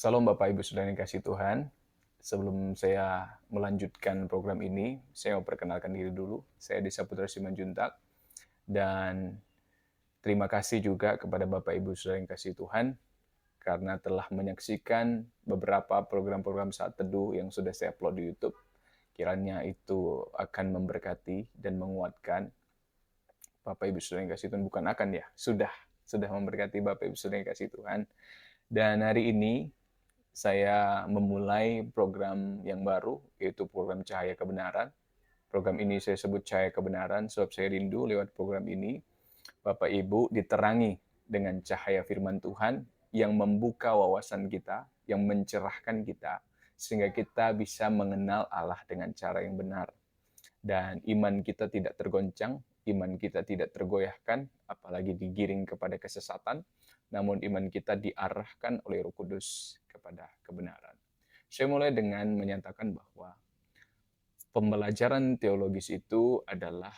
Salam Bapak Ibu Saudara yang kasih Tuhan. Sebelum saya melanjutkan program ini, saya mau perkenalkan diri dulu. Saya Desa Putra Simanjuntak dan terima kasih juga kepada Bapak Ibu Saudara yang kasih Tuhan karena telah menyaksikan beberapa program-program saat teduh yang sudah saya upload di YouTube. Kiranya itu akan memberkati dan menguatkan Bapak Ibu Saudara yang kasih Tuhan. Bukan akan ya, sudah memberkati Bapak Ibu Saudara yang kasih Tuhan. Dan hari ini saya memulai program yang baru, yaitu program Cahaya Kebenaran. Program ini saya sebut Cahaya Kebenaran, sebab saya rindu lewat program ini, Bapak Ibu diterangi dengan cahaya firman Tuhan yang membuka wawasan kita, yang mencerahkan kita, sehingga kita bisa mengenal Allah dengan cara yang benar. Dan iman kita tidak tergoncang, iman kita tidak tergoyahkan, apalagi digiring kepada kesesatan, namun iman kita diarahkan oleh Roh Kudus kepada kebenaran. Saya mulai dengan menyatakan bahwa pembelajaran teologis itu adalah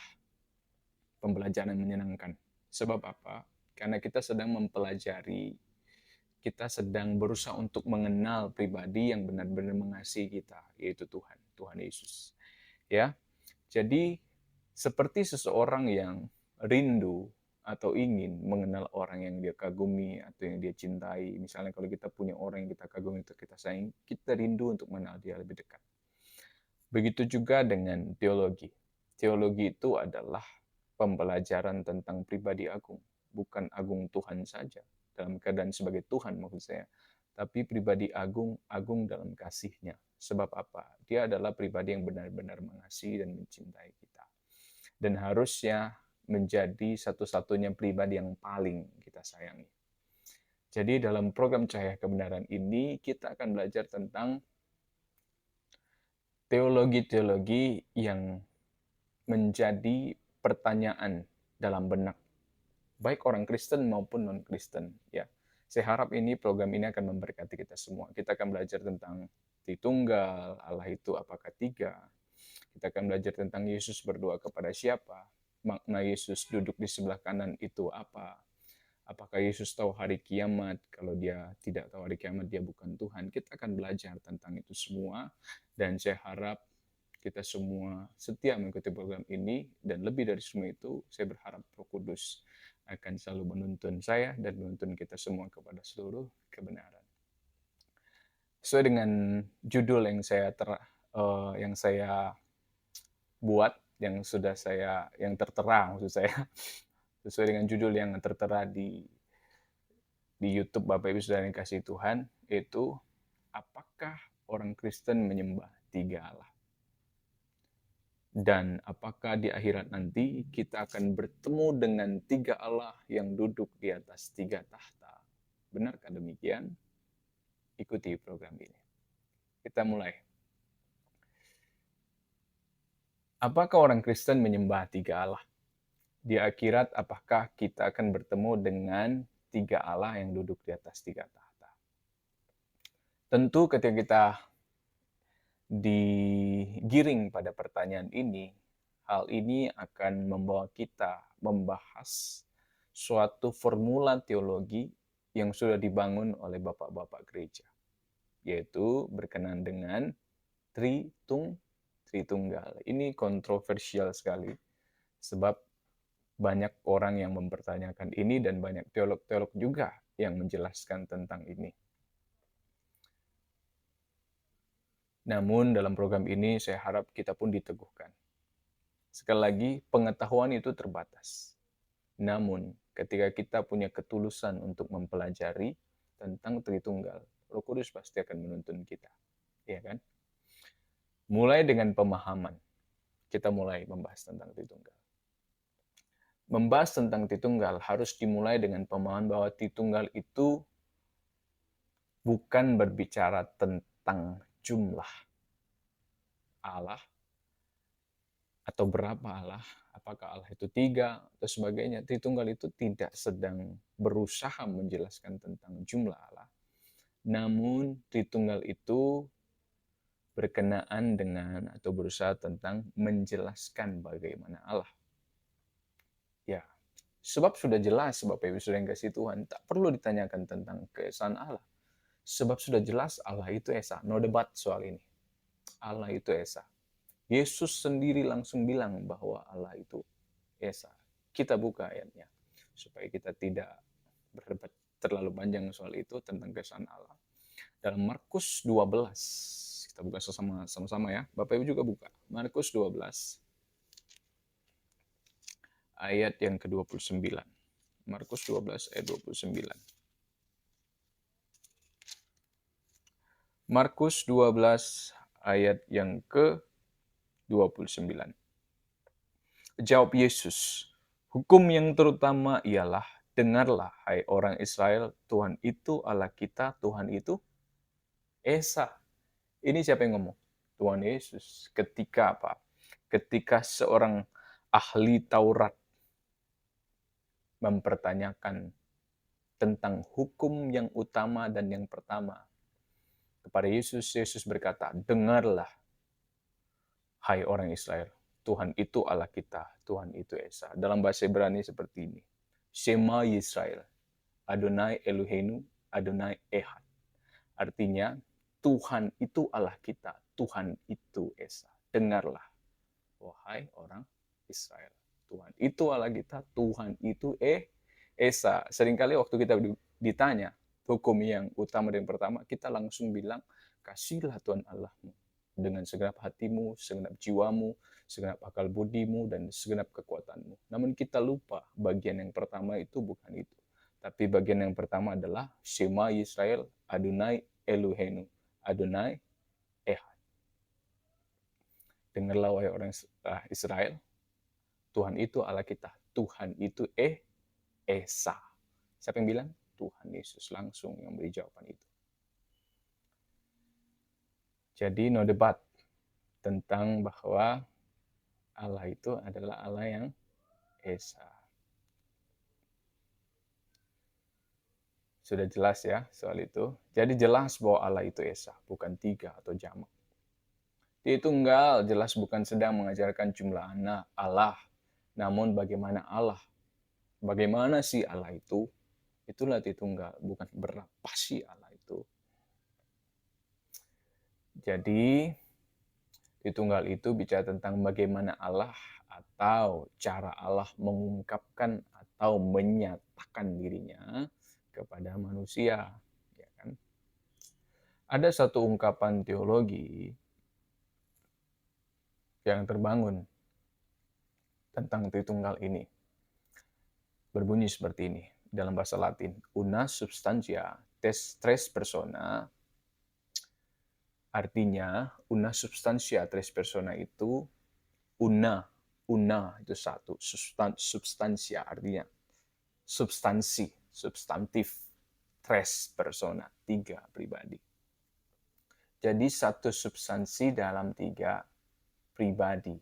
pembelajaran yang menyenangkan. Sebab apa? Karena kita sedang mempelajari, kita sedang berusaha untuk mengenal pribadi yang benar-benar mengasihi kita, yaitu Tuhan, Tuhan Yesus. Ya, jadi seperti seseorang yang rindu atau ingin mengenal orang yang dia kagumi atau yang dia cintai. Misalnya kalau kita punya orang yang kita kagumi atau kita sayang, kita rindu untuk mengenal dia lebih dekat. Begitu juga dengan teologi. Teologi itu adalah pembelajaran tentang pribadi agung, bukan agung Tuhan saja, dalam keadaan sebagai Tuhan maksud saya, tapi pribadi agung, agung dalam kasihnya. Sebab apa? Dia adalah pribadi yang benar-benar mengasihi dan mencintai kita. Dan harusnya menjadi satu-satunya pribadi yang paling kita sayangi. Jadi dalam program Cahaya Kebenaran ini kita akan belajar tentang teologi-teologi yang menjadi pertanyaan dalam benak baik orang Kristen maupun non-Kristen ya. Saya harap ini program ini akan memberkati kita semua. Kita akan belajar tentang Tritunggal, Allah itu apakah tiga. Kita akan belajar tentang Yesus berdoa kepada siapa, makna Yesus duduk di sebelah kanan itu apa, apakah Yesus tahu hari kiamat, kalau dia tidak tahu hari kiamat dia bukan Tuhan. Kita akan belajar tentang itu semua dan saya harap kita semua setia mengikuti program ini dan lebih dari semua itu saya berharap Roh Kudus akan selalu menuntun saya dan menuntun kita semua kepada seluruh kebenaran. Sesuai dengan judul yang saya buat, yang tertera maksud saya, sesuai dengan judul yang tertera di YouTube Bapak Ibu Saudara yang kasih Tuhan, yaitu apakah orang Kristen menyembah tiga Allah? Dan apakah di akhirat nanti kita akan bertemu dengan tiga Allah yang duduk di atas tiga tahta? Benarkah demikian? Ikuti program ini. Kita mulai. Apakah orang Kristen menyembah tiga Allah? Di akhirat apakah kita akan bertemu dengan tiga Allah yang duduk di atas tiga tahta? Tentu ketika kita digiring pada pertanyaan ini, hal ini akan membawa kita membahas suatu formula teologi yang sudah dibangun oleh bapak-bapak gereja, yaitu berkenaan dengan Tritunggal. Ini kontroversial sekali, sebab banyak orang yang mempertanyakan ini dan banyak teolog-teolog juga yang menjelaskan tentang ini. Namun dalam program ini saya harap kita pun diteguhkan. Sekali lagi, pengetahuan itu terbatas. Namun, ketika kita punya ketulusan untuk mempelajari tentang Tritunggal, Roh Kudus pasti akan menuntun kita. Ya kan? Mulai dengan pemahaman. Kita mulai membahas tentang Tritunggal. Membahas tentang Tritunggal harus dimulai dengan pemahaman bahwa Tritunggal itu bukan berbicara tentang jumlah Allah atau berapa Allah, apakah Allah itu tiga atau sebagainya. Tritunggal itu tidak sedang berusaha menjelaskan tentang jumlah Allah, namun Tritunggal itu berkenaan dengan atau berusaha tentang menjelaskan bagaimana Allah. Ya, sebab sudah jelas Bapak Ibu Saudara yang kasih Tuhan, tak perlu ditanyakan tentang keesaan Allah. Sebab sudah jelas Allah itu Esa. No debat soal ini. Allah itu Esa. Yesus sendiri langsung bilang bahwa Allah itu Esa. Kita buka ayatnya supaya kita tidak berdebat terlalu panjang soal itu tentang keesaan Allah. Dalam Markus 12, kita buka sama-sama ya. Bapak Ibu juga buka. Markus 12 ayat yang ke-29. Markus 12 ayat 29. Markus 12 ayat yang ke-29. Jawab Yesus, hukum yang terutama ialah, dengarlah hai orang Israel, Tuhan itu Allah kita, Tuhan itu Esa. Ini siapa yang ngomong? Tuhan Yesus. Ketika apa? Ketika seorang ahli Taurat mempertanyakan tentang hukum yang utama dan yang pertama. Kepada Yesus, Yesus berkata, dengarlah hai orang Israel, Tuhan itu Allah kita, Tuhan itu Esa. Dalam bahasa Ibrani seperti ini. Shema Yisrael, Adonai Eloheinu, Adonai Ehad. Artinya, Tuhan itu Allah kita, Tuhan itu Esa. Dengarlah, wahai orang Israel. Tuhan itu Allah kita, Tuhan itu Esa. Seringkali waktu kita ditanya hukum yang utama dan pertama, kita langsung bilang, kasihlah Tuhan Allahmu dengan segenap hatimu, segenap jiwamu, segenap akal budimu, dan segenap kekuatanmu. Namun kita lupa bagian yang pertama itu bukan itu. Tapi bagian yang pertama adalah Shema Yisrael, Adonai Eloheinu, Adonai Ehad. Dengarlah wahai orang Israel, Tuhan itu Allah kita, Tuhan itu Esa. Siapa yang bilang? Tuhan Yesus langsung yang beri jawaban itu. Jadi no debat tentang bahwa Allah itu adalah Allah yang Esa. Sudah jelas ya soal itu. Jadi jelas bahwa Allah itu Esa, bukan tiga atau jamak. Dia tunggal, jelas bukan sedang mengajarkan jumlah anak Allah. Namun bagaimana Allah? Bagaimana sih Allah itu? Itulah Tritunggal, bukan berapa sih Allah itu. Jadi Tritunggal itu bicara tentang bagaimana Allah atau cara Allah mengungkapkan atau menyatakan dirinya kepada manusia. Ya kan? Ada satu ungkapan teologi yang terbangun tentang Tritunggal ini. Berbunyi seperti ini dalam bahasa Latin. Una substantia tres persona. Artinya, una substansia tres persona itu una itu satu, substansia artinya substansi, substantif, tres persona, tiga pribadi. Jadi satu substansi dalam tiga pribadi,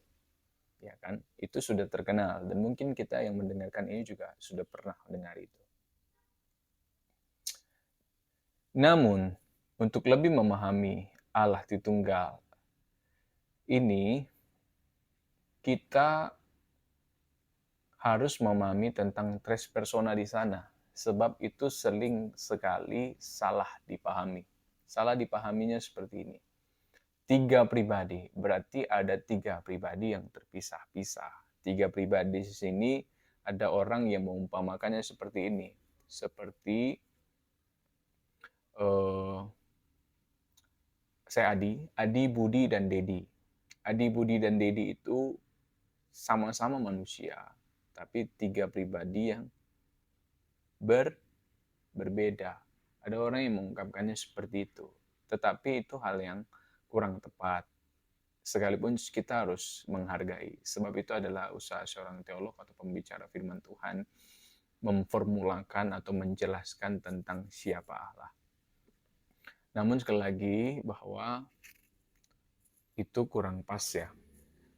ya kan? Itu sudah terkenal dan mungkin kita yang mendengarkan ini juga sudah pernah mendengar itu. Namun, untuk lebih memahami Allah Tritunggal ini, kita harus memahami tentang tres persona di sana. Sebab itu sering sekali salah dipahami. Salah dipahaminya seperti ini. Tiga pribadi, berarti ada tiga pribadi yang terpisah-pisah. Tiga pribadi di sini ada orang yang mengumpamakannya seperti ini. Seperti saya Adi, Budi, dan Dedi. Adi, Budi, dan Dedi itu sama-sama manusia, tapi tiga pribadi yang berbeda. Ada orang yang mengungkapkannya seperti itu, tetapi itu hal yang kurang tepat. Sekalipun kita harus menghargai, sebab itu adalah usaha seorang teolog atau pembicara firman Tuhan memformulakan atau menjelaskan tentang siapa Allah. Namun sekali lagi bahwa itu kurang pas ya.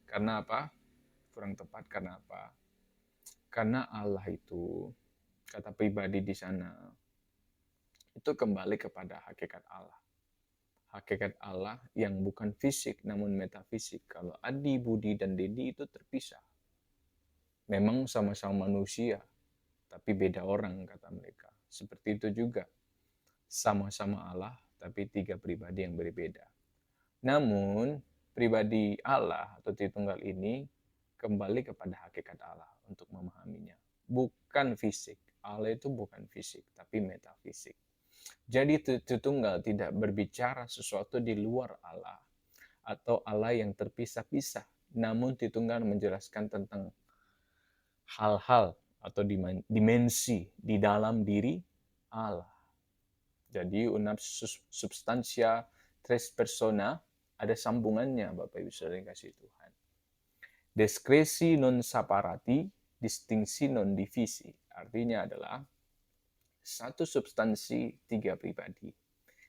Karena apa? Kurang tepat karena apa? Karena Allah itu, kata pribadi di sana, itu kembali kepada hakikat Allah. Hakikat Allah yang bukan fisik namun metafisik. Kalau Adi, Budi, dan Dedi itu terpisah. Memang sama-sama manusia, tapi beda orang kata mereka. Seperti itu juga sama-sama Allah, tapi tiga pribadi yang berbeda. Namun, pribadi Allah atau Tritunggal ini kembali kepada hakikat Allah untuk memahaminya. Bukan fisik. Allah itu bukan fisik, tapi metafisik. Jadi Tritunggal tidak berbicara sesuatu di luar Allah atau Allah yang terpisah-pisah. Namun Tritunggal menjelaskan tentang hal-hal atau dimensi di dalam diri Allah. Jadi unam substansia tres persona ada sambungannya Bapak Ibu Saudara yang kasih Tuhan. Diskresi non separati, distingsi non divisi. Artinya adalah satu substansi tiga pribadi.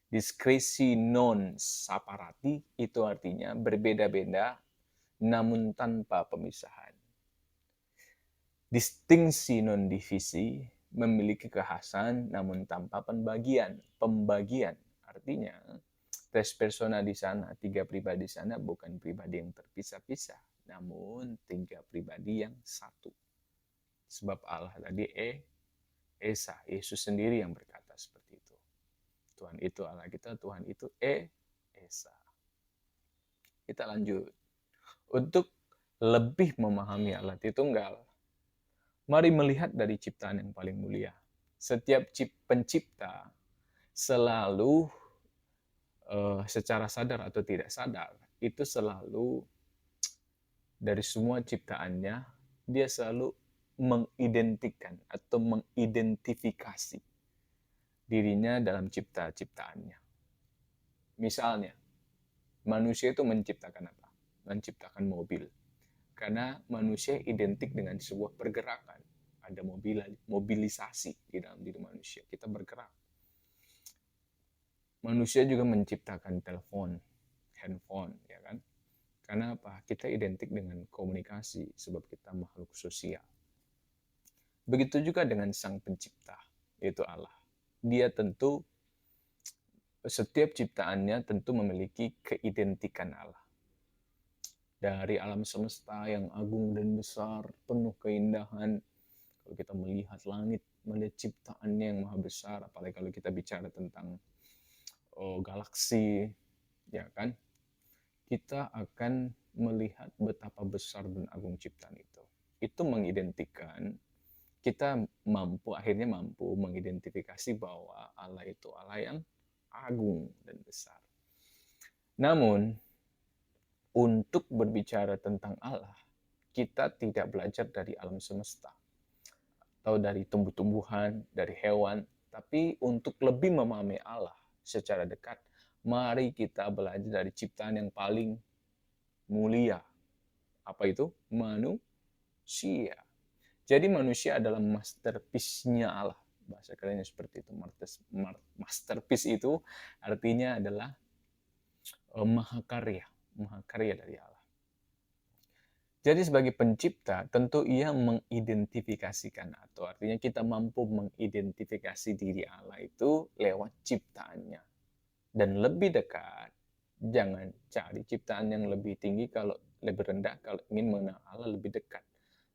Diskresi non separati itu artinya berbeda-beda namun tanpa pemisahan. Distingsi non divisi memiliki kekhasan namun tanpa pembagian. Artinya tres persona di sana, tiga pribadi di sana bukan pribadi yang terpisah-pisah, namun tiga pribadi yang satu. Sebab Allah tadi Esa, Yesus sendiri yang berkata seperti itu. Tuhan itu Allah kita, Tuhan itu Esa. Kita lanjut. Untuk lebih memahami Allah Tritunggal, mari melihat dari ciptaan yang paling mulia. Setiap pencipta selalu secara sadar atau tidak sadar, itu selalu dari semua ciptaannya, dia selalu mengidentikan atau mengidentifikasi dirinya dalam ciptaannya. Misalnya, manusia itu menciptakan apa? Menciptakan mobil. Karena manusia identik dengan sebuah pergerakan. Ada mobilisasi di dalam diri manusia. Kita bergerak. Manusia juga menciptakan telepon, handphone, ya kan? Karena apa? Kita identik dengan komunikasi sebab kita makhluk sosial. Begitu juga dengan Sang Pencipta, yaitu Allah. Dia tentu setiap ciptaannya tentu memiliki keidentikan Allah. Dari alam semesta yang agung dan besar, penuh keindahan. Kalau kita melihat langit, melihat ciptaannya yang maha besar, apalagi kalau kita bicara tentang galaksi, ya kan? Kita akan melihat betapa besar dan agung ciptaan itu. Itu mengidentikan, kita akhirnya mampu mengidentifikasi bahwa Allah itu Allah yang agung dan besar. Namun, untuk berbicara tentang Allah, kita tidak belajar dari alam semesta atau dari tumbuh-tumbuhan, dari hewan, tapi untuk lebih memahami Allah secara dekat, mari kita belajar dari ciptaan yang paling mulia. Apa itu? Manusia. Jadi manusia adalah masterpiece-nya Allah. Bahasa kerennya seperti itu. Masterpiece itu artinya adalah mahakarya dari Allah. Jadi sebagai pencipta, tentu ia mengidentifikasikan, atau artinya kita mampu mengidentifikasi diri Allah itu lewat ciptaannya. Dan lebih dekat, jangan cari ciptaan yang lebih tinggi kalau lebih rendah, kalau ingin mengenal Allah lebih dekat.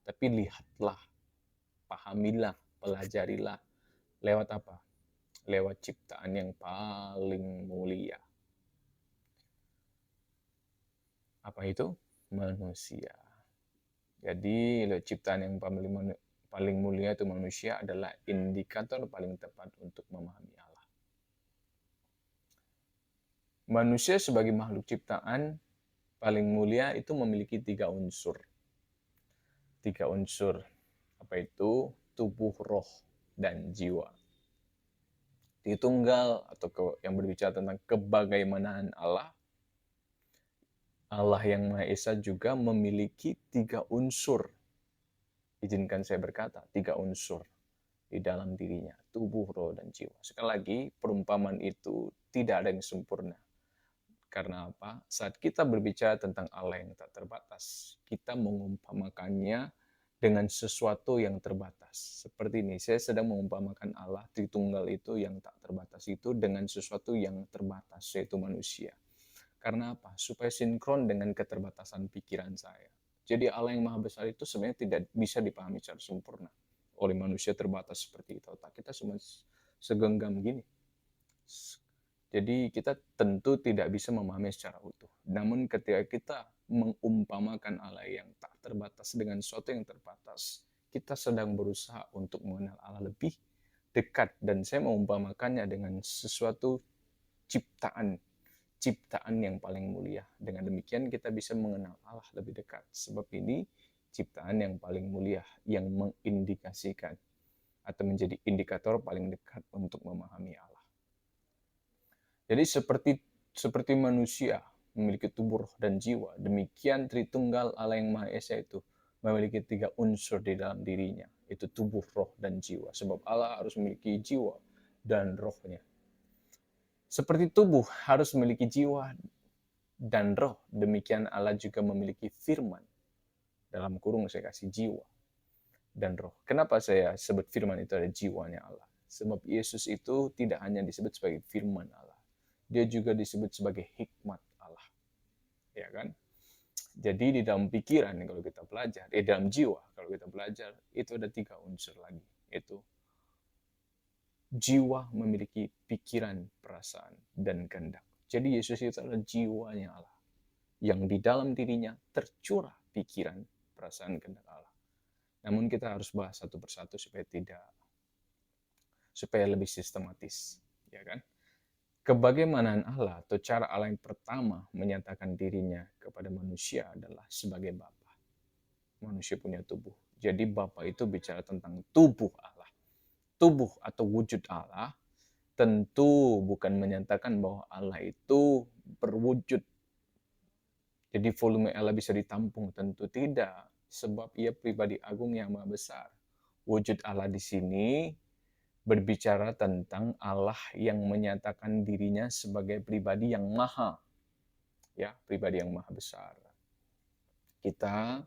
Tapi lihatlah, pahamilah, pelajarilah. Lewat apa? Lewat ciptaan yang paling mulia. Apa itu? Manusia. Jadi ciptaan yang paling mulia itu manusia adalah indikator paling tepat untuk memahami Allah. Manusia sebagai makhluk ciptaan paling mulia itu memiliki 3 unsur. 3 unsur. Apa itu? Tubuh, roh, dan jiwa. Tritunggal atau yang berbicara tentang kebagaimanaan Allah, Allah yang Maha Esa juga memiliki 3 unsur. Izinkan saya berkata, 3 unsur di dalam dirinya, tubuh, roh, dan jiwa. Sekali lagi, perumpamaan itu tidak ada yang sempurna. Karena apa? Saat kita berbicara tentang Allah yang tak terbatas, kita mengumpamakannya dengan sesuatu yang terbatas. Seperti ini, saya sedang mengumpamakan Allah Tritunggal itu yang tak terbatas itu dengan sesuatu yang terbatas, yaitu manusia. Karena apa? Supaya sinkron dengan keterbatasan pikiran saya. Jadi Allah yang maha besar itu sebenarnya tidak bisa dipahami secara sempurna oleh manusia terbatas seperti itu. Otak kita cuma segenggam gini. Jadi kita tentu tidak bisa memahami secara utuh. Namun ketika kita mengumpamakan Allah yang tak terbatas dengan sesuatu yang terbatas, kita sedang berusaha untuk mengenal Allah lebih dekat. Dan saya mengumpamakannya dengan sesuatu ciptaan, ciptaan yang paling mulia. Dengan demikian kita bisa mengenal Allah lebih dekat. Sebab ini ciptaan yang paling mulia, yang mengindikasikan atau menjadi indikator paling dekat untuk memahami Allah. Jadi seperti manusia memiliki tubuh, roh, dan jiwa, demikian Tritunggal Allah yang Maha Esa itu memiliki 3 unsur di dalam dirinya, itu tubuh, roh, dan jiwa. Sebab Allah harus memiliki jiwa dan rohnya. Seperti tubuh harus memiliki jiwa dan roh, demikian Allah juga memiliki firman. Dalam kurung saya kasih jiwa dan roh. Kenapa saya sebut firman itu ada jiwanya Allah? Sebab Yesus itu tidak hanya disebut sebagai firman Allah, dia juga disebut sebagai hikmat Allah. Ya kan? Jadi di dalam pikiran kalau kita belajar, di dalam jiwa kalau kita belajar, itu ada 3 unsur lagi. Itu jiwa memiliki pikiran, perasaan, dan kehendak. Jadi Yesus itu adalah jiwanya Allah, yang di dalam dirinya tercurah pikiran, perasaan, kehendak Allah. Namun kita harus bahas satu persatu supaya lebih sistematis, ya kan? Kebagaimanaan Allah atau cara Allah yang pertama menyatakan dirinya kepada manusia adalah sebagai Bapa. Manusia punya tubuh. Jadi Bapa itu bicara tentang tubuh Allah. Tubuh atau wujud Allah tentu bukan menyatakan bahwa Allah itu berwujud. Jadi volume Allah bisa ditampung, tentu tidak. Sebab ia pribadi agung yang maha besar. Wujud Allah di sini berbicara tentang Allah yang menyatakan dirinya sebagai pribadi yang maha, ya, pribadi yang maha besar. Kita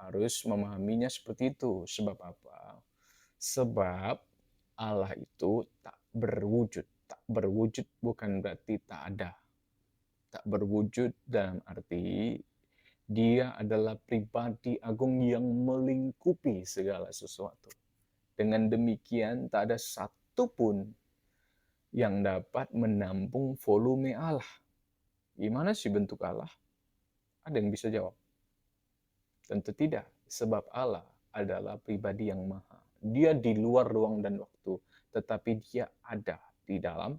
harus memahaminya seperti itu. Sebab apa? Sebab Allah itu tak berwujud. Tak berwujud bukan berarti tak ada. Tak berwujud dalam arti dia adalah pribadi agung yang melingkupi segala sesuatu. Dengan demikian, tak ada satupun yang dapat menampung volume Allah. Gimana sih bentuk Allah? Ada yang bisa jawab? Tentu tidak, sebab Allah adalah pribadi yang maha. Dia di luar ruang dan waktu, tetapi dia ada di dalam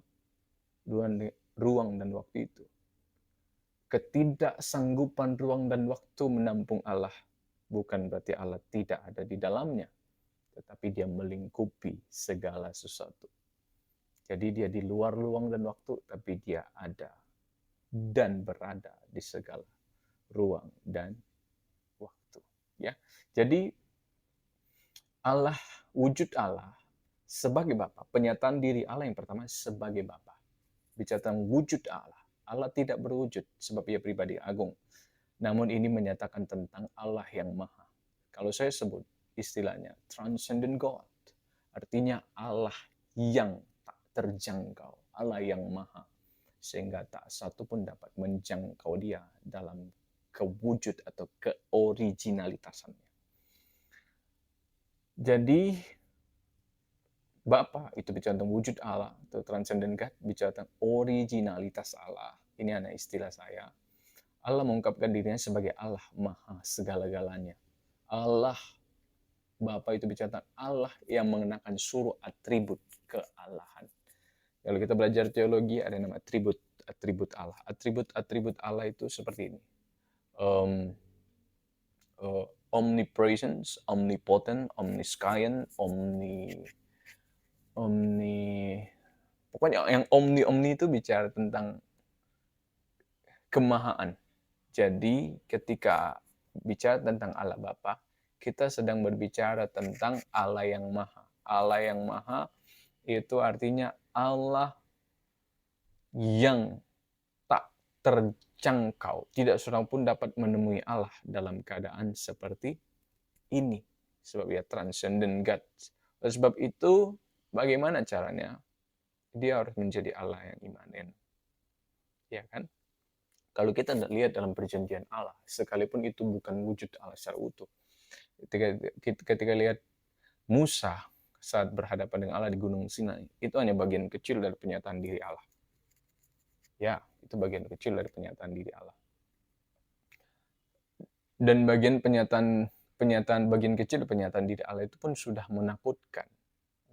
ruang dan waktu itu. Ketidaksanggupan ruang dan waktu menampung Allah bukan berarti Allah tidak ada di dalamnya, tetapi dia melingkupi segala sesuatu. Jadi dia di luar ruang dan waktu, tapi dia ada dan berada di segala ruang dan waktu. Ya, jadi Allah, wujud Allah sebagai Bapa, penyataan diri Allah yang pertama sebagai Bapa. Bicara tentang wujud Allah, Allah tidak berwujud sebab ia pribadi agung. Namun ini menyatakan tentang Allah yang maha. Kalau saya sebut istilahnya transcendent God, artinya Allah yang tak terjangkau, Allah yang maha, sehingga tak satu pun dapat menjangkau dia dalam kewujud atau keoriginalitasannya. Jadi Bapa itu bicara tentang wujud Allah, atau transcendent God, bicara tentang originalitas Allah. Ini ada istilah saya. Allah mengungkapkan dirinya sebagai Allah maha segala-galanya. Allah Bapa itu bicara tentang Allah yang mengenakan seluruh atribut kealahan. Kalau kita belajar teologi ada nama atribut Allah. Atribut Allah itu seperti ini. Omnipresence, omnipotent, omniscient, pokoknya yang omni itu bicara tentang kemahaan. Jadi ketika bicara tentang Allah Bapa, kita sedang berbicara tentang Allah yang maha. Allah yang maha itu artinya Allah yang tak terjangkau. Tidak seorang pun dapat menemui Allah dalam keadaan seperti ini. Sebab ia transcendent God. Oleh sebab itu, bagaimana caranya? Dia harus menjadi Allah yang imanen. Ya kan? Kalau kita lihat dalam perjanjian Allah, sekalipun itu bukan wujud Allah secara utuh. Ketika lihat Musa, saat berhadapan dengan Allah di Gunung Sinai, itu hanya bagian kecil dari penyataan diri Allah. Ya, itu bagian kecil dari penyataan diri Allah. Dan bagian penyataan bagian kecil penyataan diri Allah itu pun sudah menakutkan,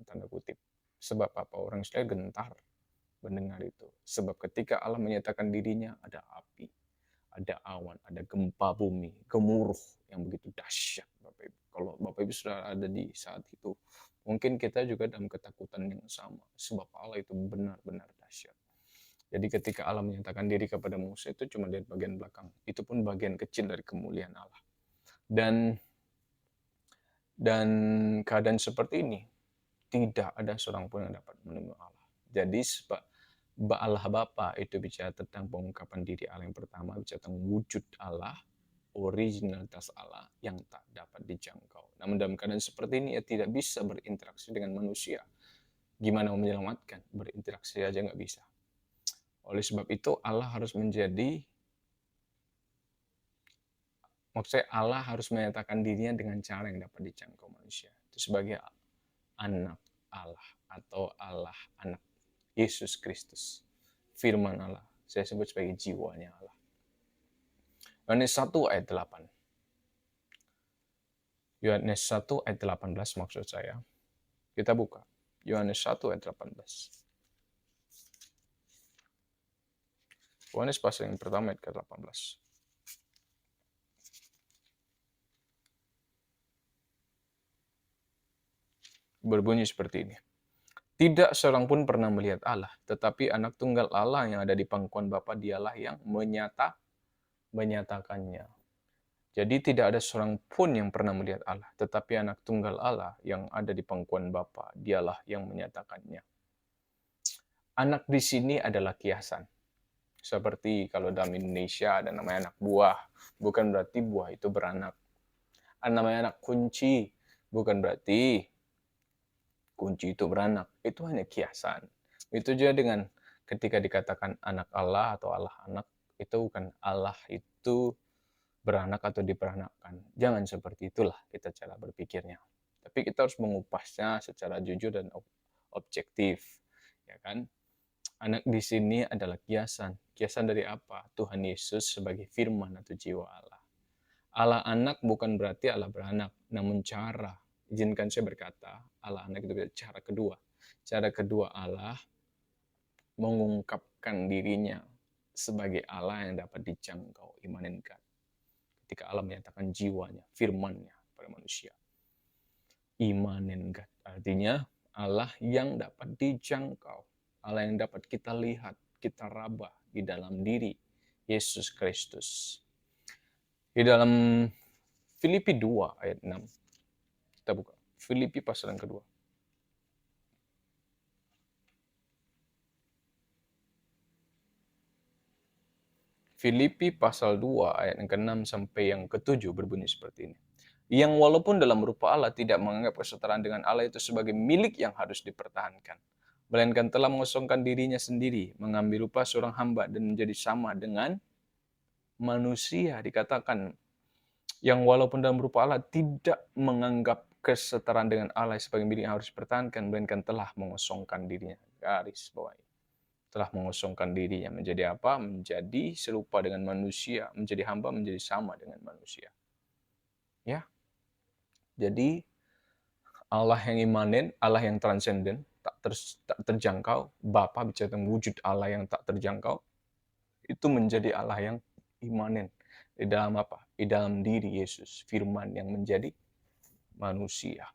tanda kutip. Sebab apa? Orang Israel gentar mendengar itu. Sebab ketika Allah menyatakan dirinya, ada api, ada awan, ada gempa bumi, gemuruh yang begitu dahsyat, Bapak Ibu. Kalau Bapak Ibu sudah ada di saat itu, mungkin kita juga dalam ketakutan yang sama. Sebab Allah itu benar-benar dahsyat. Jadi ketika Allah menyatakan diri kepada Musa, itu cuma lihat bagian belakang. Itu pun bagian kecil dari kemuliaan Allah. Dan keadaan seperti ini, tidak ada seorang pun yang dapat menemui Allah. Jadi Allah Bapa itu bicara tentang pengungkapan diri Allah yang pertama, bicara tentang wujud Allah, originalitas Allah yang tak dapat dijangkau. Namun dalam keadaan seperti ini, ia tidak bisa berinteraksi dengan manusia. Gimana mau menyelamatkan? Berinteraksi aja nggak bisa. Oleh sebab itu Allah harus maksudnya Allah harus menyatakan dirinya dengan cara yang dapat dijangkau manusia. Itu sebagai anak Allah atau Allah anak Yesus Kristus. Firman Allah. Saya sebut sebagai jiwanya Allah. Yohanes 1 ayat 8. Yohanes 1 ayat 18 maksud saya. Kita buka. Yohanes 1 ayat 18. Yohanes pasal yang pertama ayat ke-18. Berbunyi seperti ini. Tidak seorang pun pernah melihat Allah, tetapi anak tunggal Allah yang ada di pangkuan Bapa, dialah yang menyatakannya. Jadi tidak ada seorang pun yang pernah melihat Allah, tetapi anak tunggal Allah yang ada di pangkuan Bapa, dialah yang menyatakannya. Anak di sini adalah kiasan. Seperti kalau dalam Indonesia ada namanya anak buah, bukan berarti buah itu beranak. Ada namanya anak kunci, bukan berarti kunci itu beranak. Itu hanya kiasan. Itu juga dengan ketika dikatakan anak Allah atau Allah anak, itu bukan Allah itu beranak atau diperanakkan. Jangan seperti itulah kita cara berpikirnya. Tapi kita harus mengupasnya secara jujur dan objektif, ya kan? Anak di sini adalah kiasan. Kiasan dari apa? Tuhan Yesus sebagai firman atau jiwa Allah. Allah anak bukan berarti Allah beranak, namun cara. Izinkan saya berkata, Allah anak itu cara kedua. Cara kedua Allah mengungkapkan dirinya sebagai Allah yang dapat dijangkau, imaninkan. Ketika Allah menyatakan jiwanya, firmannya pada manusia. Imaninkan. Artinya Allah yang dapat dijangkau. Allah yang dapat kita lihat, kita raba di dalam diri Yesus Kristus. Di dalam Filipi 2 ayat 6. Kita buka. Filipi pasal yang kedua. Filipi pasal 2 ayat yang ke-6 sampai yang ke-7 berbunyi seperti ini. Yang walaupun dalam rupa Allah tidak menganggap kesetaraan dengan Allah itu sebagai milik yang harus dipertahankan, melainkan telah mengosongkan dirinya sendiri, mengambil rupa seorang hamba dan menjadi sama dengan manusia. Dikatakan yang walaupun dalam rupa Allah tidak menganggap kesetaraan dengan Allah sebagai milik yang harus dipertahankan, melainkan telah mengosongkan dirinya. Garis bawahi. Telah mengosongkan dirinya menjadi apa? Menjadi serupa dengan manusia, menjadi hamba, menjadi sama dengan manusia. Ya. Jadi Allah yang imanen, Allah yang transenden, tak terjangkau, Bapa bicara tentang wujud Allah yang tak terjangkau, itu menjadi Allah yang imanen. Di dalam apa? Di dalam diri Yesus, firman yang menjadi manusia.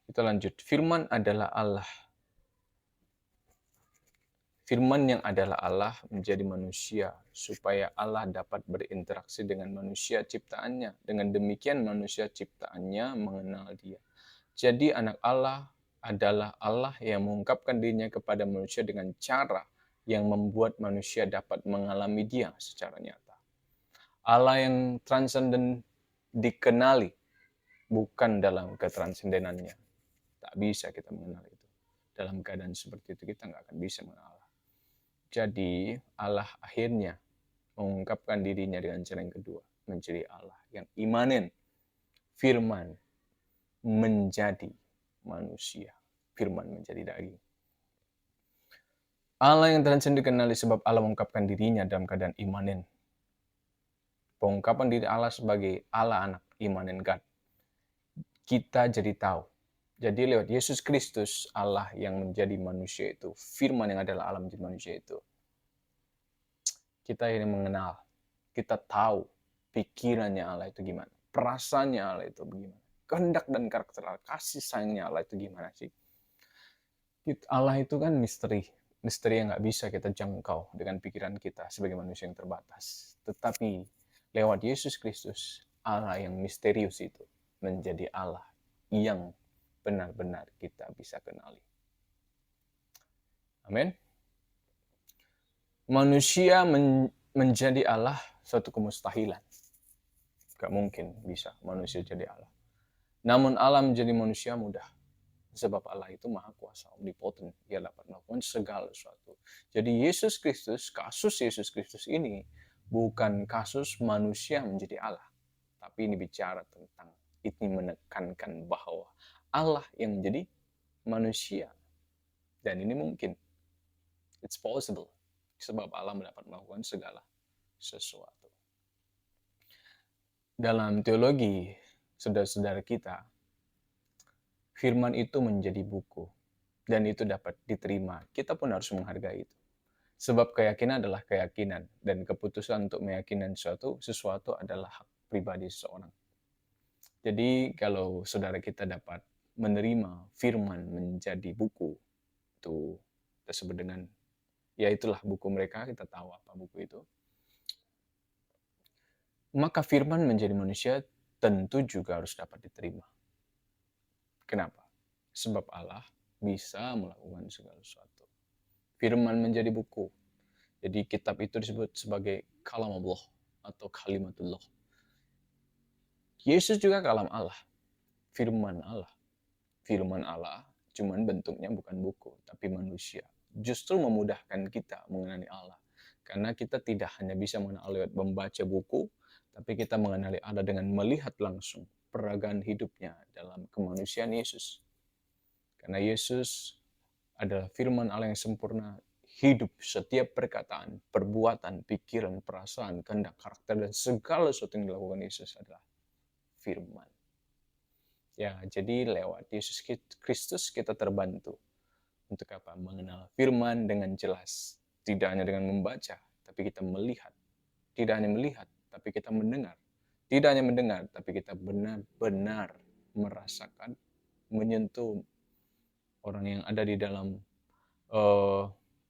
Kita lanjut. Firman adalah Allah. Firman yang adalah Allah menjadi manusia, supaya Allah dapat berinteraksi dengan manusia ciptaannya. Dengan demikian manusia ciptaannya mengenal Dia. Jadi anak Allah adalah Allah yang mengungkapkan dirinya kepada manusia dengan cara yang membuat manusia dapat mengalami Dia secara nyata. Allah yang transenden dikenali, bukan dalam ketransendenannya. Tak bisa kita mengenal itu. Dalam keadaan seperti itu kita nggak akan bisa mengenal Allah. Jadi Allah akhirnya mengungkapkan dirinya dengan cara yang kedua, menjadi Allah yang imanen. Firman menjadi manusia. Firman menjadi daging. Allah yang transenden dikenali sebab Allah mengungkapkan dirinya dalam keadaan imanen. Pengungkapan diri Allah sebagai Allah anak, imanen God. Kita jadi tahu. Jadi lewat Yesus Kristus, Allah yang menjadi manusia itu, firman yang adalah Allah menjadi manusia itu, kita ini mengenal, kita tahu pikirannya Allah itu gimana, perasaannya Allah itu bagaimana, kehendak dan karakter Allah, kasih sayangnya Allah itu gimana sih. Allah itu kan misteri yang nggak bisa kita jangkau dengan pikiran kita sebagai manusia yang terbatas. Tetapi lewat Yesus Kristus, Allah yang misterius itu menjadi Allah yang benar-benar kita bisa kenali. Amin. Manusia menjadi Allah suatu kemustahilan. Gak mungkin bisa manusia jadi Allah. Namun Allah menjadi manusia mudah. Sebab Allah itu maha kuasa, omnipotent. Dia dapat melakukan segala sesuatu. Jadi Yesus Kristus, kasus Yesus Kristus ini bukan kasus manusia menjadi Allah. Tapi ini bicara tentang, ini menekankan bahwa Allah yang menjadi manusia. Dan ini mungkin. It's possible. Sebab Allah mendapat melakukan segala sesuatu. Dalam teologi, saudara-saudara kita, firman itu menjadi buku. Dan itu dapat diterima. Kita pun harus menghargai itu. Sebab keyakinan adalah keyakinan. Dan keputusan untuk meyakinkan sesuatu adalah hak pribadi seseorang. Jadi kalau saudara kita dapat menerima firman menjadi buku, itu kita sebut dengan, ya itulah buku mereka, kita tahu apa buku itu. Maka firman menjadi manusia tentu juga harus dapat diterima. Kenapa? Sebab Allah bisa melakukan segala sesuatu. Firman menjadi buku. Jadi kitab itu disebut sebagai kalam Allah atau kalimatullah. Yesus juga kalam Allah, firman Allah. Firman Allah cuman bentuknya bukan buku, tapi manusia. Justru memudahkan kita mengenali Allah. Karena kita tidak hanya bisa mengenali Allah lewat membaca buku, tapi kita mengenali Allah dengan melihat langsung peragaan hidupnya dalam kemanusiaan Yesus. Karena Yesus adalah firman Allah yang sempurna, hidup setiap perkataan, perbuatan, pikiran, perasaan, kehendak, karakter, dan segala sesuatu yang dilakukan Yesus adalah firman. Ya, jadi lewat Yesus Kristus kita terbantu. Untuk apa? Mengenal firman dengan jelas. Tidak hanya dengan membaca, tapi kita melihat. Tidak hanya melihat, tapi kita mendengar. Tidak hanya mendengar, tapi kita benar-benar merasakan, menyentuh orang yang ada di dalam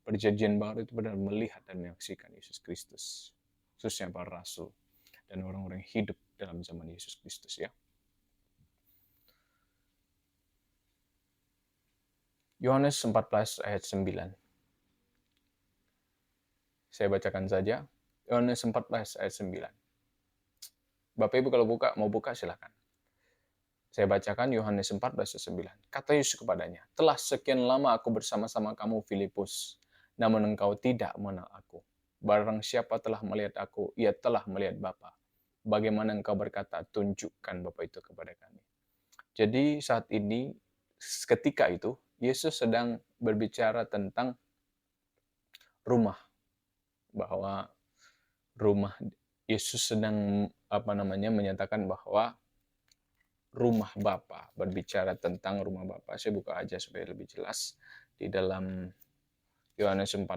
perjanjian baru itu benar melihat dan menyaksikan Yesus Kristus. Khususnya para rasul dan orang-orang yang hidup dalam zaman Yesus Kristus ya. Yohanes 14 ayat 9. Saya bacakan saja. Yohanes 14 ayat 9. Bapak Ibu kalau mau buka silakan. Saya bacakan Yohanes 14 ayat 9. Kata Yesus kepadanya, telah sekian lama aku bersama-sama kamu Filipus, namun engkau tidak mengenal aku. Barang siapa telah melihat aku, ia telah melihat Bapa. Bagaimana engkau berkata, tunjukkan Bapa itu kepada kami. Jadi saat ini, ketika itu, Yesus sedang berbicara tentang rumah. Bahwa rumah, Yesus sedang menyatakan bahwa rumah Bapa, berbicara tentang rumah Bapa. Saya buka aja supaya lebih jelas. Di dalam Yohanes 14,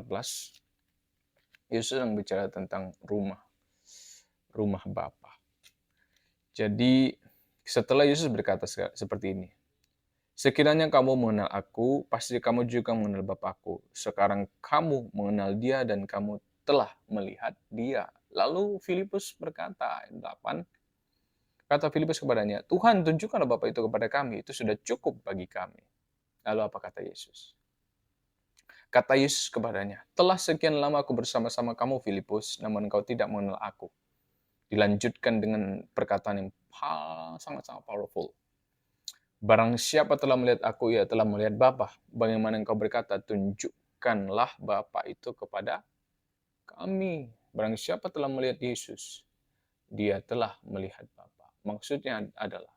Yesus sedang bicara tentang rumah Bapa. Jadi setelah Yesus berkata seperti ini, sekiranya kamu mengenal aku, pasti kamu juga mengenal Bapakku. Sekarang kamu mengenal dia dan kamu telah melihat dia. Lalu Filipus berkata, ayat 8, kata Filipus kepadanya, Tuhan tunjukkanlah Bapa itu kepada kami, itu sudah cukup bagi kami. Lalu apa kata Yesus? Kata Yesus kepadanya, telah sekian lama aku bersama-sama kamu Filipus, namun engkau tidak mengenal aku. Dilanjutkan dengan perkataan yang sangat-sangat powerful. Barang siapa telah melihat aku, ia telah melihat Bapa. Bagaimana engkau berkata, tunjukkanlah Bapa itu kepada kami. Barang siapa telah melihat Yesus, dia telah melihat Bapa. Maksudnya adalah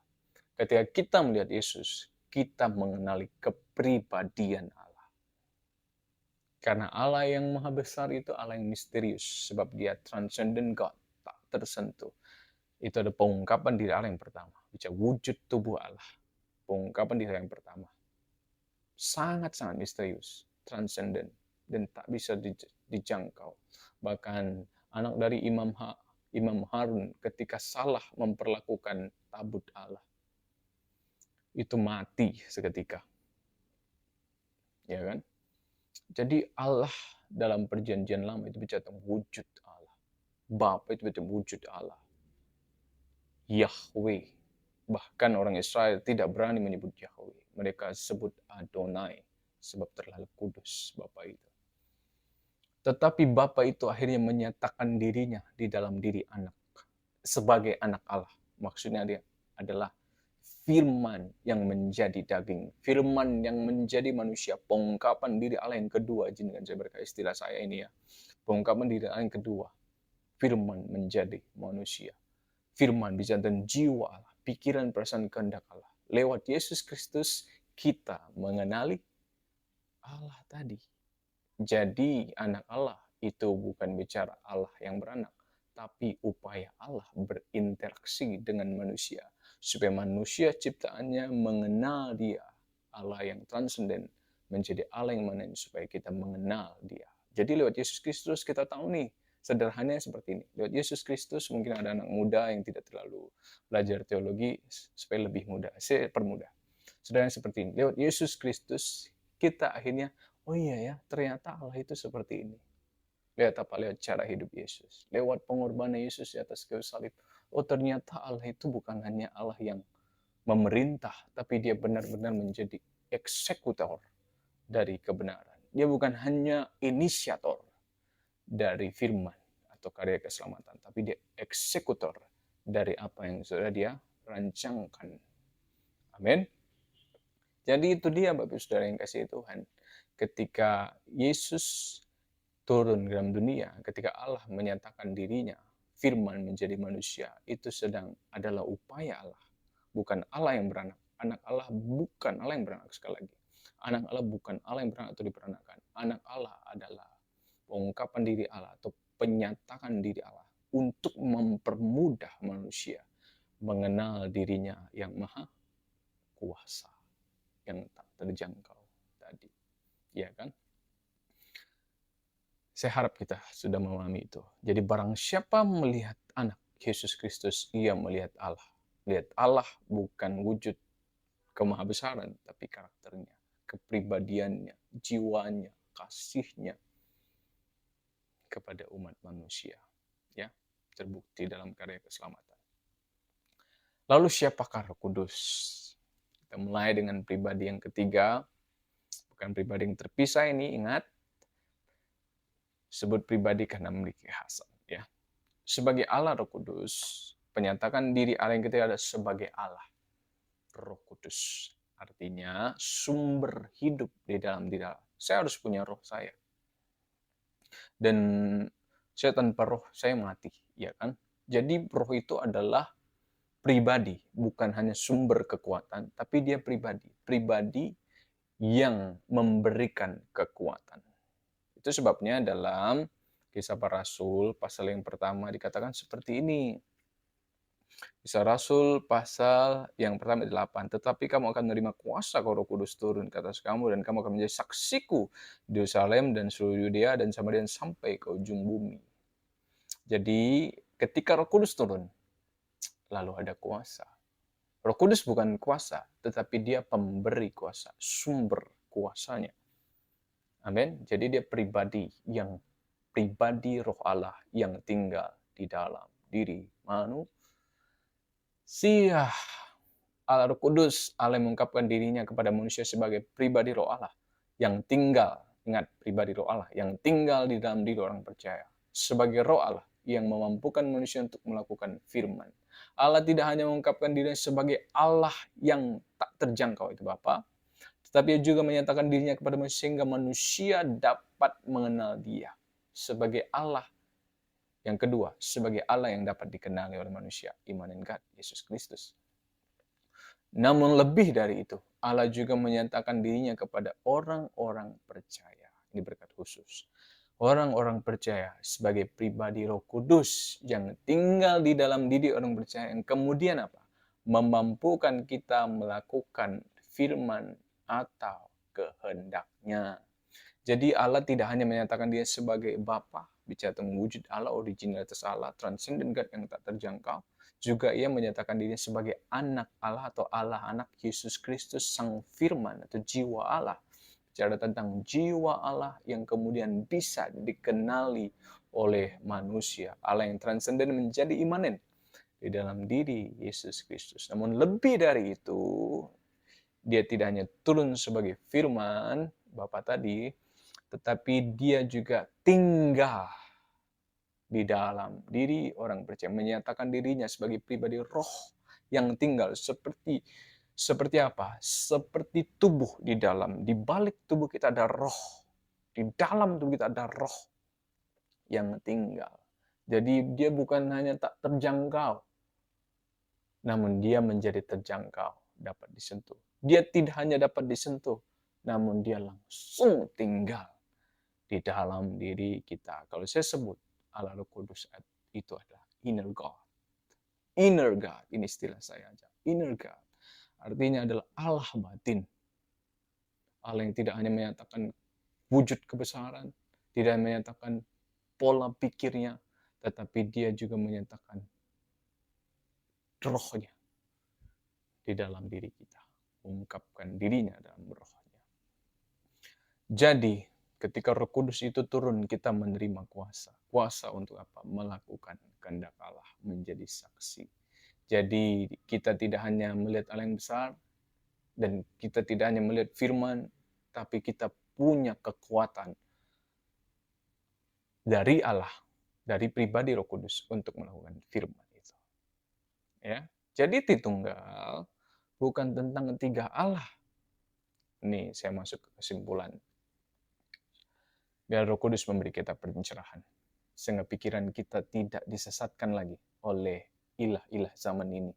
ketika kita melihat Yesus, kita mengenali kepribadian Allah. Karena Allah yang maha besar itu Allah yang misterius, sebab dia transcendent God, tak tersentuh. Itu ada pengungkapan diri Allah yang pertama. Bicara wujud tubuh Allah. Pengungkapan diri yang pertama. Sangat-sangat misterius, transcendent, dan tak bisa dijangkau. Bahkan anak dari Imam Harun ketika salah memperlakukan tabut Allah, itu mati seketika. Ya kan? Jadi Allah dalam perjanjian lama itu bicara tentang wujud Allah. Bapa itu bicara wujud Allah. Yahweh. Bahkan orang Israel tidak berani menyebut Yahweh. Mereka sebut Adonai. Sebab terlalu kudus Bapa itu. Tetapi Bapa itu akhirnya menyatakan dirinya di dalam diri anak. Sebagai anak Allah. Maksudnya dia adalah firman yang menjadi daging. Firman yang menjadi manusia. Pengungkapan diri Allah yang kedua. Izinkan saya berkata istilah saya ini ya. Pengungkapan diri Allah yang kedua. Firman menjadi manusia. Firman bicara tentang jiwa Allah. Pikiran, perasaan, kehendak Allah. Lewat Yesus Kristus kita mengenali Allah tadi. Jadi anak Allah itu bukan bicara Allah yang beranak, tapi upaya Allah berinteraksi dengan manusia. Supaya manusia ciptaannya mengenal dia, Allah yang transenden, menjadi Allah yang manen, supaya kita mengenal dia. Jadi lewat Yesus Kristus kita tahu nih, sederhananya seperti ini. Lewat Yesus Kristus mungkin ada anak muda yang tidak terlalu belajar teologi, supaya lebih mudah. Saya permudah. Sederhananya seperti ini. Lewat Yesus Kristus kita akhirnya, oh iya ya, ternyata Allah itu seperti ini. Lihat apa? Lihat cara hidup Yesus. Lewat pengorbanan Yesus di atas kayu salib. Oh ternyata Allah itu bukan hanya Allah yang memerintah, tapi dia benar-benar menjadi eksekutor dari kebenaran. Dia bukan hanya inisiator dari firman atau karya keselamatan, tapi dia eksekutor dari apa yang sudah dia rancangkan. Amin. Jadi itu dia Bapak Saudara yang kasih Tuhan. Ketika Yesus turun ke dalam dunia, ketika Allah menyatakan dirinya, firman menjadi manusia, itu sedang adalah upaya Allah. Bukan Allah yang beranak. Anak Allah bukan Allah yang beranak sekali lagi. Anak Allah bukan Allah yang beranak atau diperanakan. Anak Allah adalah pengungkapan diri Allah atau penyataan diri Allah untuk mempermudah manusia mengenal dirinya yang maha kuasa, yang tak terjangkau tadi. Ya kan? Saya harap kita sudah memahami itu. Jadi barang siapa melihat anak Yesus Kristus, ia melihat Allah. Lihat Allah bukan wujud kemahabesaran, tapi karakternya, kepribadiannya, jiwanya, kasihnya kepada umat manusia. Ya, terbukti dalam karya keselamatan. Lalu siapakah Roh Kudus? Kita mulai dengan pribadi yang ketiga. Bukan pribadi yang terpisah ini, ingat. Sebut pribadi karena memiliki hasan. Ya. Sebagai Allah Roh Kudus, penyatakan diri Allah yang ketiga adalah sebagai Allah Roh Kudus. Artinya sumber hidup di dalam diri Allah. Saya harus punya roh saya. Dan saya tanpa roh saya mati, ya kan? Jadi roh itu adalah pribadi, bukan hanya sumber kekuatan, tapi dia pribadi. Pribadi yang memberikan kekuatan. Itu sebabnya dalam Kisah Para Rasul pasal yang pertama dikatakan seperti ini. Kisah Rasul pasal yang pertama 8. Tetapi kamu akan menerima kuasa kalau Roh Kudus turun ke atas kamu dan kamu akan menjadi saksiku di Yerusalem dan seluruh Yudea dan Samaria sampai ke ujung bumi. Jadi ketika Roh Kudus turun, lalu ada kuasa. Roh Kudus bukan kuasa, tetapi dia pemberi kuasa, sumber kuasanya. Amin. Jadi dia pribadi Roh Allah yang tinggal di dalam diri manusia. Allah Roh Kudus, Allah mengungkapkan dirinya kepada manusia sebagai pribadi Roh Allah yang tinggal, ingat pribadi Roh Allah yang tinggal di dalam diri orang percaya. Sebagai Roh Allah yang memampukan manusia untuk melakukan firman. Allah tidak hanya mengungkapkan dirinya sebagai Allah yang tak terjangkau itu Bapa, tetapi dia juga menyatakan dirinya kepada manusia sehingga manusia dapat mengenal dia sebagai Allah Yang kedua, sebagai Allah yang dapat dikenali oleh manusia, Immanuel God, Yesus Kristus. Namun lebih dari itu, Allah juga menyatakan dirinya kepada orang-orang percaya. Ini berkat khusus. Orang-orang percaya sebagai pribadi Roh Kudus yang tinggal di dalam diri orang percaya, yang kemudian apa? Memampukan kita melakukan firman atau kehendaknya. Jadi Allah tidak hanya menyatakan dia sebagai Bapa, bicara tentang wujud Allah, originalitas Allah, transcendent God yang tak terjangkau. Juga ia menyatakan dirinya sebagai anak Allah atau Allah anak Yesus Kristus sang firman atau jiwa Allah. Bicara tentang jiwa Allah yang kemudian bisa dikenali oleh manusia. Allah yang transenden menjadi imanen di dalam diri Yesus Kristus. Namun lebih dari itu, dia tidak hanya turun sebagai firman, Bapa tadi, tetapi dia juga tinggal di dalam diri orang percaya, menyatakan dirinya sebagai pribadi roh yang tinggal seperti apa? Seperti tubuh di balik tubuh kita ada roh. Di dalam tubuh kita ada roh yang tinggal. Jadi dia bukan hanya tak terjangkau, namun dia menjadi terjangkau, dapat disentuh. Dia tidak hanya dapat disentuh, namun dia langsung tinggal di dalam diri kita. Kalau saya sebut Allah Roh Kudus itu adalah inner God. Inner God, ini istilah saya aja. Inner God. Artinya adalah Allah batin. Allah yang tidak hanya menyatakan wujud kebesaran, tidak menyatakan pola pikirnya, tetapi dia juga menyatakan rohnya di dalam diri kita. Mengungkapkan dirinya dalam rohnya. Jadi, ketika Roh Kudus itu turun, kita menerima kuasa. Kuasa untuk apa? Melakukan kehendak Allah, menjadi saksi. Jadi, kita tidak hanya melihat Allah yang besar, dan kita tidak hanya melihat firman, tapi kita punya kekuatan dari Allah, dari pribadi Roh Kudus untuk melakukan firman itu. Ya, jadi Tritunggal bukan tentang tiga Allah. Ini saya masuk ke kesimpulan. Biar Roh Kudus memberi kita pencerahan, sehingga pikiran kita tidak disesatkan lagi oleh ilah-ilah zaman ini,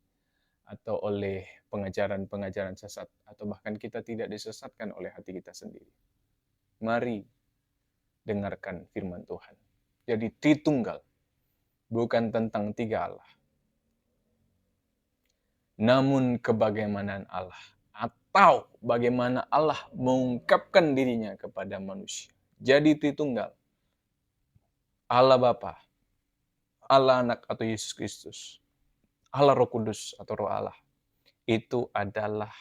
atau oleh pengajaran-pengajaran sesat, atau bahkan kita tidak disesatkan oleh hati kita sendiri. Mari dengarkan firman Tuhan. Jadi Tritunggal bukan tentang tiga Allah, namun kebagaimanaan Allah, atau bagaimana Allah mengungkapkan dirinya kepada manusia. Jadi Tritunggal, Allah Bapa, Allah Anak atau Yesus Kristus, Allah Roh Kudus atau Roh Allah, itu adalah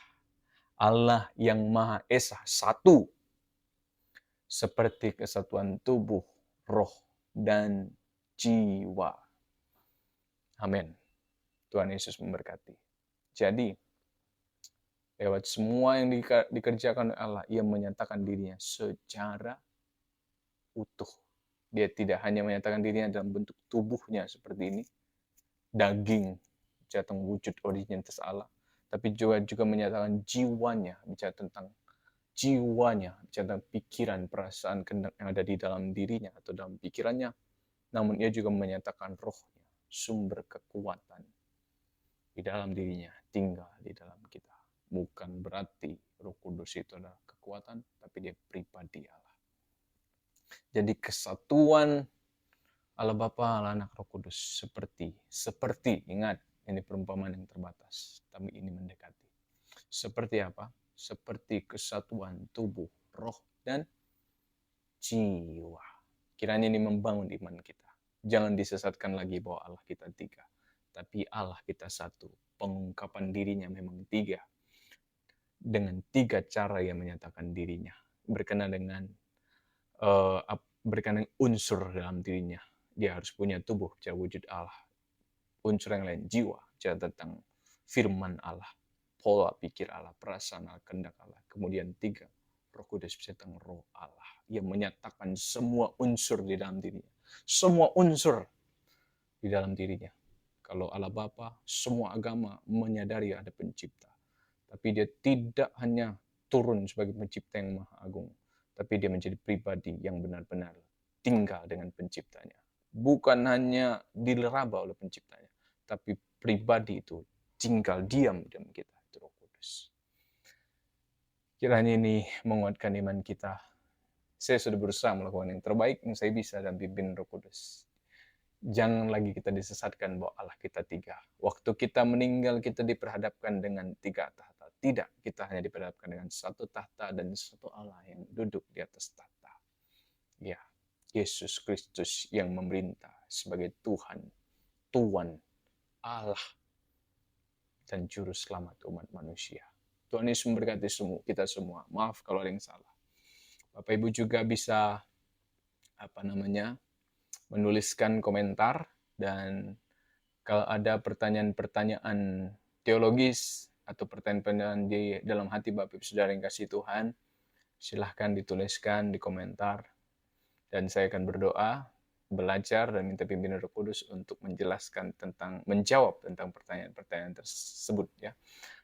Allah yang Maha Esa, satu, seperti kesatuan tubuh, roh, dan jiwa. Amin. Tuhan Yesus memberkati. Jadi, lewat semua yang dikerjakan oleh Allah, ia menyatakan dirinya secara utuh. Dia tidak hanya menyatakan dirinya dalam bentuk tubuhnya seperti ini, daging, tentang wujud originalitas Allah, tapi juga menyatakan jiwanya, bicara tentang jiwanya, bicara tentang pikiran, perasaan, kehendak yang ada di dalam dirinya atau dalam pikirannya. Namun ia juga menyatakan rohnya, sumber kekuatan di dalam dirinya, tinggal di dalam kita. Bukan berarti Roh Kudus itu adalah kekuatan, tapi dia pribadi Allah. Jadi kesatuan Allah Bapa, Allah Anak, Roh Kudus seperti ingat, ini perumpamaan yang terbatas, tapi ini mendekati. Seperti apa? Seperti kesatuan tubuh, roh, dan jiwa. Kiranya ini membangun iman kita. Jangan disesatkan lagi bahwa Allah kita tiga, tapi Allah kita satu. Pengungkapan dirinya memang tiga. Dengan tiga cara yang menyatakan dirinya. Berkenaan dengan unsur dalam dirinya. Dia harus punya tubuh, bicara wujud Allah. Unsur yang lain, jiwa, bicara tentang firman Allah, pola pikir Allah, perasaan Allah, kehendak Allah. Kemudian tiga, Roh Kudus, bicara tentang roh Allah. Ia menyatakan semua unsur di dalam dirinya. Semua unsur di dalam dirinya. Kalau Allah Bapa, semua agama menyadari ada pencipta. Tapi dia tidak hanya turun sebagai pencipta yang maha agung, tapi dia menjadi pribadi yang benar-benar tinggal dengan penciptanya. bukan hanya diraba oleh penciptanya, tapi pribadi itu tinggal diam di dalam kita, itu Roh Kudus. Kiranya ini menguatkan iman kita. Saya sudah berusaha melakukan yang terbaik yang saya bisa dan pimpin Roh Kudus. Jangan lagi kita disesatkan bahwa Allah kita tiga. Waktu kita meninggal, kita diperhadapkan dengan tiga tahta. Tidak, kita hanya diperhadapkan dengan satu tahta dan satu Allah yang duduk di atas tahta. Ya, Yesus Kristus yang memerintah sebagai Tuhan, Tuhan, Allah, dan Juru Selamat umat manusia. Tuhan Yesus memberkati kita semua. Maaf kalau ada yang salah. Bapak Ibu juga bisa menuliskan komentar, dan kalau ada pertanyaan-pertanyaan teologis atau pertanyaan-pertanyaan di dalam hati Bapak Ibu Saudara yang kasih Tuhan, silahkan dituliskan di komentar, dan saya akan berdoa, belajar, dan minta pimpinan Roh Kudus untuk menjawab tentang pertanyaan-pertanyaan tersebut ya.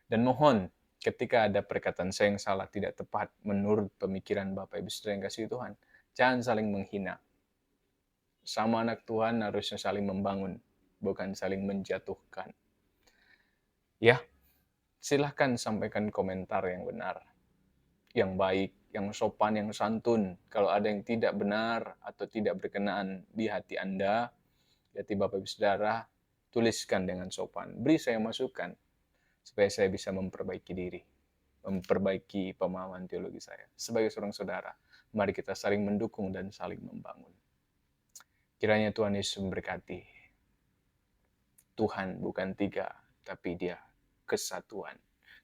Dan mohon ketika ada perkataan saya yang salah, tidak tepat menurut pemikiran Bapak Ibu Saudara yang kasih Tuhan, jangan saling menghina. Sama anak Tuhan harusnya saling membangun, bukan saling menjatuhkan. Ya, silahkan sampaikan komentar yang benar, yang baik, yang sopan, yang santun. Kalau ada yang tidak benar atau tidak berkenaan di hati Anda, di hati Bapak Ibu Saudara, tuliskan dengan sopan. Beri saya masukan, supaya saya bisa memperbaiki diri, memperbaiki pemahaman teologi saya. Sebagai seorang saudara, mari kita saling mendukung dan saling membangun. Kiranya Tuhan Yesus memberkati. Tuhan bukan tiga, tapi Dia kesatuan.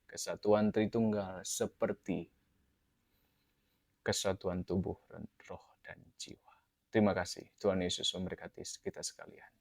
Kesatuan Tritunggal seperti kesatuan tubuh, roh, dan jiwa. Terima kasih. Tuhan Yesus memberkati kita sekalian.